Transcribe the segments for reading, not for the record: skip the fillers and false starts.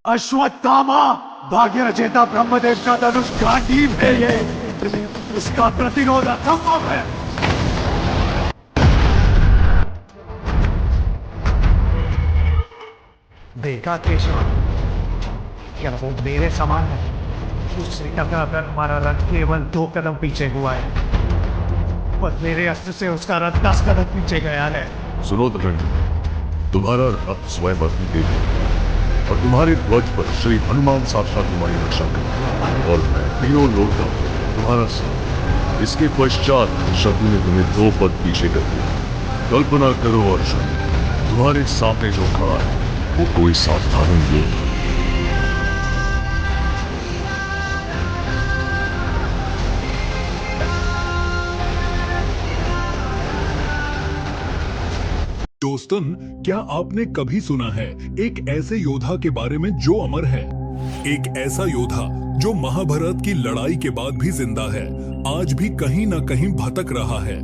अश्वत्थामा, भाग्य रचेता ब्रह्मदेव का धनुष गांडीव है ये, उसका प्रतिरोध असंभव है। देखा केशव, क्या वो मेरे समान है? उससे टकराकर हमारा रथ केवल 2 कदम पीछे हुआ है, पर मेरे अस्त्र से उसका रथ 10 कदम पीछे गया है। सुनो दंड, तुम्हारा रथ स्वयं अग्निदेव है और तुम्हारे ध्वज पर श्री हनुमान साक्षात तुम्हारी रक्षा करें, और मैं तीनों लोग का तुम्हारा साथ। इसके पश्चात शत्रु ने तुम्हें 2 पद पीछे कर दिया। कल्पना करो अर्जुन, तुम्हारे सामने जो खड़ा है वो कोई साधारण योद्धा। दोस्तन, क्या आपने कभी सुना है एक ऐसे योद्धा के बारे में जो अमर है? एक ऐसा योद्धा जो महाभारत की लड़ाई के बाद भी जिंदा है, आज भी कहीं न कहीं भटक रहा है।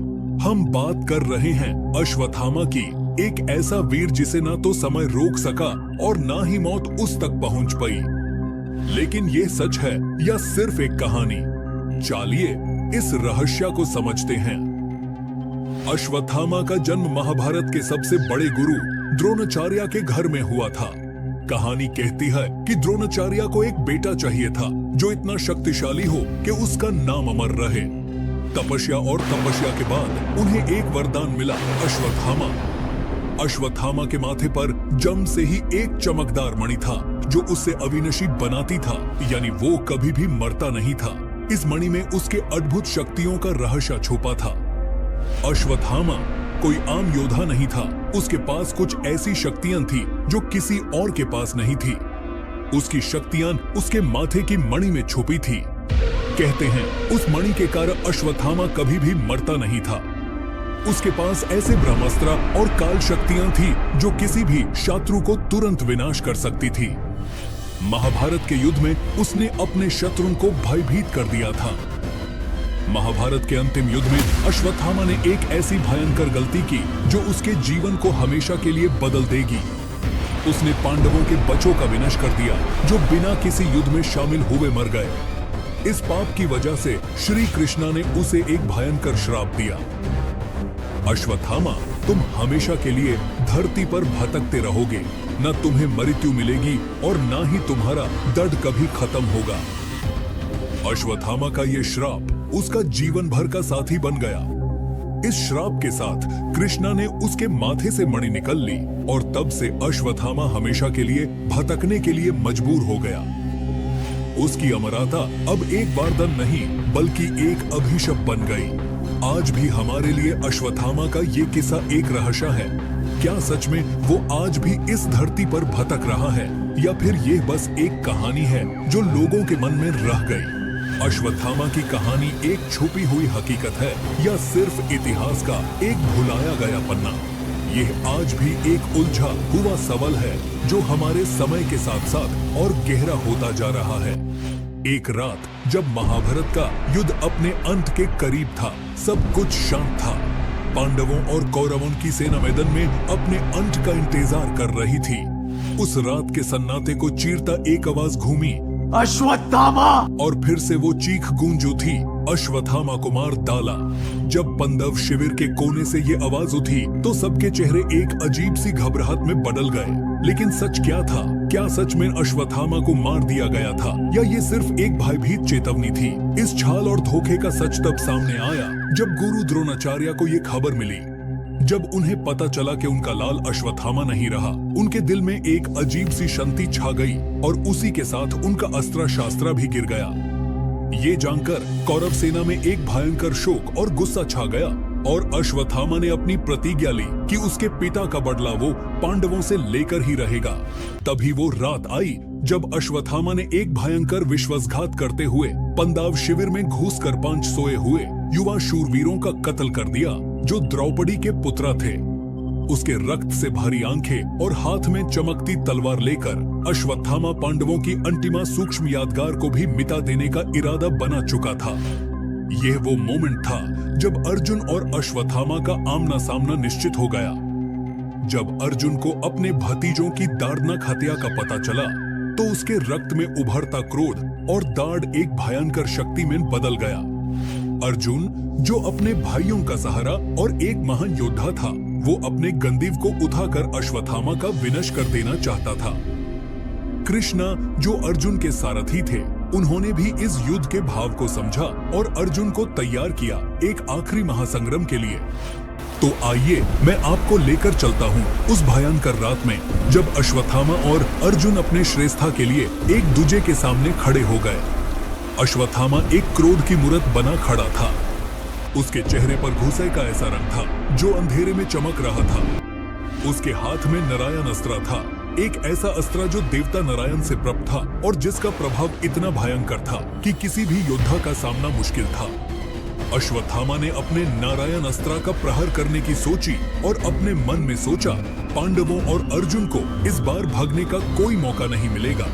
हम बात कर रहे हैं अश्वत्थामा की, एक ऐसा वीर जिसे ना तो समय रोक सका और ना ही मौत उस तक पहुंच पाई। लेकिन ये सच है या सिर्फ एक कहानी? चलिए इस रहस्य को समझते हैं। अश्वत्थामा का जन्म महाभारत के सबसे बड़े गुरु द्रोणाचार्य के घर में हुआ था। कहानी कहती है कि द्रोणाचार्य को एक बेटा चाहिए था जो इतना शक्तिशाली हो कि उसका नाम अमर रहे। तपस्या और तपस्या के बाद उन्हें एक वरदान मिला, अश्वत्थामा। अश्वत्थामा के माथे पर जम से ही एक चमकदार मणि था जो उसे अविनाशी बनाती था, यानी वो कभी भी मरता नहीं था। इस मणि में उसके अद्भुत शक्तियों का रहस्य छुपा था। अश्वत्थामा कोई आम योद्धा नहीं था, उसके पास कुछ ऐसी शक्तियां थी जो किसी और के पास नहीं थी। उसकी शक्तियां उसके माथे की मणि में छुपी थी। कहते हैं उस मणि के कारण अश्वत्थामा कभी भी मरता नहीं था। उसके पास ऐसे ब्रह्मास्त्र और काल शक्तियां थी जो किसी भी शत्रु को तुरंत विनाश कर सकती थी। महाभारत के युद्ध में उसने अपने शत्रु को भयभीत कर दिया था। महाभारत के अंतिम युद्ध में अश्वत्थामा ने एक ऐसी भयंकर गलती की जो उसके जीवन को हमेशा के लिए बदल देगी। उसने पांडवों के बच्चों का विनाश कर दिया जो बिना किसी युद्ध में शामिल हुए मर गए। इस पाप की वजह से श्री कृष्णा ने उसे एक भयंकर श्राप दिया। अश्वत्थामा, तुम हमेशा के लिए धरती पर भटकते रहोगे, न तुम्हें मृत्यु मिलेगी और न ही तुम्हारा दर्द कभी खत्म होगा। अश्वत्थामा का ये श्राप उसका जीवन भर का साथी बन गया। इस श्राप के साथ कृष्णा ने उसके माथे से मणि निकल ली और तब से अश्वत्थामा हमेशा के लिए भटकने के लिए मजबूर हो गया। उसकी अमरता अब एक वरदान नहीं बल्कि एक अभिशाप बन गई। आज भी हमारे लिए अश्वत्थामा का ये किस्सा एक रहस्य है। क्या सच में वो आज भी इस धरती पर भटक रहा है या फिर ये बस एक कहानी है जो लोगों के मन में रह गई? अश्वत्थामा की कहानी एक छुपी हुई हकीकत है या सिर्फ इतिहास का एक भुलाया गया पन्ना? यह आज भी एक उलझा हुआ सवाल है जो हमारे समय के साथ साथ और गहरा होता जा रहा है। एक रात जब महाभारत का युद्ध अपने अंत के करीब था, सब कुछ शांत था। पांडवों और कौरवों की सेना मैदान में अपने अंत का इंतजार कर रही थी। उस रात के सन्नाटे को चीरता एक आवाज घूमी, अश्वत्थामा! और फिर से वो चीख गूंज उठी, अश्वत्थामा को मार डाला। जब पांडव शिविर के कोने से ये आवाज उठी तो सबके चेहरे एक अजीब सी घबराहट में बदल गए। लेकिन सच क्या था? क्या सच में अश्वत्थामा को मार दिया गया था या ये सिर्फ एक भयभीत चेतावनी थी? इस छाल और धोखे का सच तब सामने आया जब गुरु द्रोणाचार्य को ये खबर मिली। जब उन्हें पता चला कि उनका लाल अश्वत्थामा नहीं रहा, उनके दिल में एक अजीब सी शांति छा गई और उसी के साथ उनका अस्त्र शास्त्र भी गिर गया। ये जानकर कौरव सेना में एक भयंकर शोक और गुस्सा छा गया और अश्वत्थामा ने अपनी प्रतिज्ञा ली कि उसके पिता का बदला वो पांडवों से लेकर ही रहेगा। तभी वो रात आई जब अश्वत्थामा ने एक भयंकर विश्वासघात करते हुए पांडव शिविर में घुसकर 5 सोए हुए युवा शूरवीरों का कत्ल कर दिया जो द्रौपदी के पुत्र थे। उसके रक्त से भरी आंखें और हाथ में चमकती तलवार लेकर अश्वत्थामा पांडवों की अंतिम सूक्ष्म यादगार को भी मिटा देने का इरादा बना चुका था। यह वो मोमेंट था जब अर्जुन और अश्वत्थामा का आमना सामना निश्चित हो गया। जब अर्जुन को अपने भतीजों की दर्दनाक हत्या का पता चला तो उसके रक्त में उभरता क्रोध और दाढ़ एक भयंकर शक्ति में बदल गया। अर्जुन, जो अपने भाइयों का सहारा और एक महान योद्धा था, वो अपने गंदीव को उठाकर अश्वत्थामा का विनाश कर देना चाहता था। कृष्णा, जो अर्जुन के सारथी थे, उन्होंने भी इस युद्ध के भाव को समझा और अर्जुन को तैयार किया एक आखिरी महासंग्राम के लिए। तो आइए मैं आपको लेकर चलता हूँ उस भयंकर रात में, जब अश्वत्थामा और अर्जुन अपने श्रेष्ठता के लिए एक दूजे के सामने खड़े हो गए। अश्वत्थामा एक क्रोध की मूर्त बना खड़ा था। उसके चेहरे पर घुसे का ऐसा रंग था जो अंधेरे में चमक रहा था। उसके हाथ में नारायण अस्त्र था, एक ऐसा अस्त्र जो देवता नारायण से प्राप्त था और जिसका प्रभाव इतना भयंकर था कि किसी भी योद्धा का सामना मुश्किल था। अश्वत्थामा ने अपने नारायण अस्त्र का प्रहार करने की सोची और अपने मन में सोचा, पांडवों और अर्जुन को इस बार भागने का कोई मौका नहीं मिलेगा।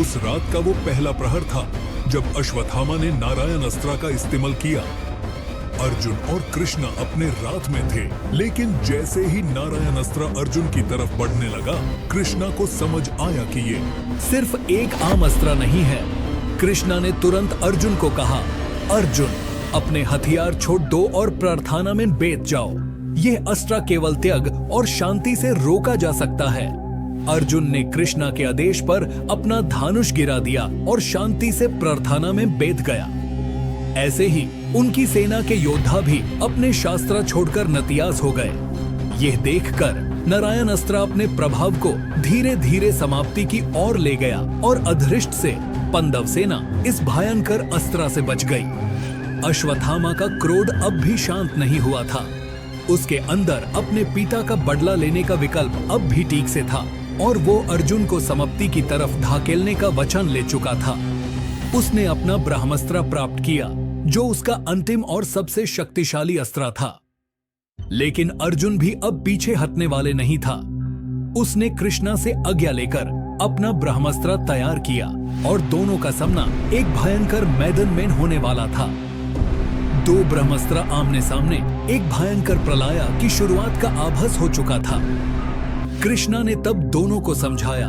उस रात का वो पहला प्रहर था जब अश्वत्थामा ने नारायण अस्त्र का इस्तेमाल किया। अर्जुन और कृष्ण अपने रात में थे, लेकिन जैसे ही नारायण अस्त्र अर्जुन की तरफ बढ़ने लगा, कृष्णा को समझ आया कि ये सिर्फ एक आम अस्त्र नहीं है। कृष्णा ने तुरंत अर्जुन को कहा, अर्जुन, अपने हथियार छोड़ दो और प्रार्थना में बैठ जाओ। यह अस्त्र केवल त्याग और शांति से रोका जा सकता है। अर्जुन ने कृष्णा के आदेश पर अपना धनुष गिरा दिया और शांति से प्रार्थना में बैठ गया। ऐसे ही उनकी सेना के योद्धा भी अपने शास्त्र छोड़कर नतियाज हो गए। यह देखकर नारायण अस्त्र अपने प्रभाव को धीरे धीरे समाप्ति की ओर ले गया और अदृष्ट से पांडव सेना इस भयंकर अस्त्र से बच गई। अश्वत्थामा का क्रोध अब भी शांत नहीं हुआ था। उसके अंदर अपने पिता का बदला लेने का विकल्प अब भी ठीक से था और वो अर्जुन को समाप्ति की तरफ धकेलने का वचन ले चुका था। उसने अपना ब्रह्मास्त्र प्राप्त किया, जो उसका अंतिम और सबसे शक्तिशाली अस्त्र था। लेकिन अर्जुन भी अब पीछे हटने वाले नहीं था। उसने कृष्णा से आज्ञा लेकर अपना ब्रह्मास्त्र तैयार किया और दोनों का सामना एक भयंकर मैदान में होने वाला था। दो ब्रह्मास्त्र आमने सामने एक भयंकर प्रलय की शुरुआत का आभास हो चुका था। कृष्णा ने तब दोनों को समझाया,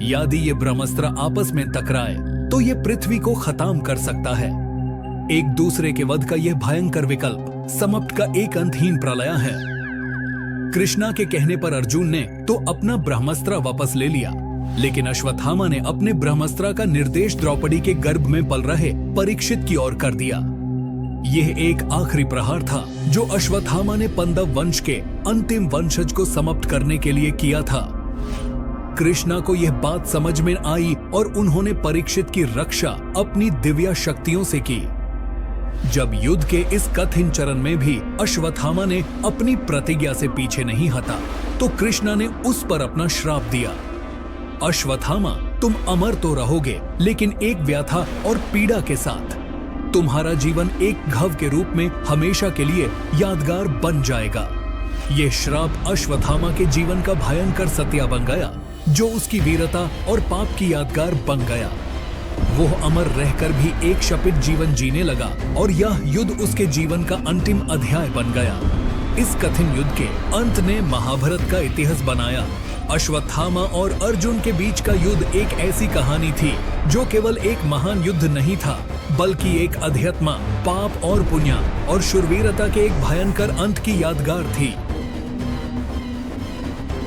यदि ये ब्रह्मास्त्र आपस में टकराए तो ये पृथ्वी को खत्म कर सकता है। एक दूसरे के वध का यह भयंकर विकल्प समाप्त का एक अंतहीन प्रलय है। कृष्णा के कहने पर अर्जुन ने तो अपना ब्रह्मास्त्र वापस ले लिया, लेकिन अश्वत्थामा ने अपने ब्रह्मास्त्र का निर्देश द्रौपदी के गर्भ में पल रहे परीक्षित की ओर कर दिया। यह एक आखिरी प्रहार था जो अश्वत्थामा ने पांडव वंश के अंतिम वंशज को समाप्त करने के लिए किया था। कृष्णा को यह बात समझ में आई और उन्होंने परीक्षित की रक्षा अपनी दिव्य शक्तियों से की। जब युद्ध के इस कठिन चरण में भी अश्वत्थामा ने अपनी प्रतिज्ञा से पीछे नहीं हटा, तो कृष्णा ने उस पर अपना श्राप दिया। अश्वत्थामा, तुम अमर तो रहोगे, लेकिन एक व्यथा और पीड़ा के साथ। तुम्हारा जीवन एक घाव के रूप में हमेशा के लिए यादगार बन जाएगा। यह श्राप अश्वत्थामा के जीवन का भयंकर सत्या बन गया, जो उसकी वीरता और पाप की यादगार बन गया। वो अमर रहकर भी एक शपित जीवन जीने लगा और यह युद्ध उसके जीवन का अंतिम अध्याय बन गया। इस कठिन युद्ध के अंत ने महाभारत का इतिहास बनाया। अश्वत्थामा और अर्जुन के बीच का युद्ध एक ऐसी कहानी थी जो केवल एक महान युद्ध नहीं था, बल्कि एक अध्यात्म, पाप और पुण्य और शूरवीरता के एक भयंकर अंत की यादगार थी।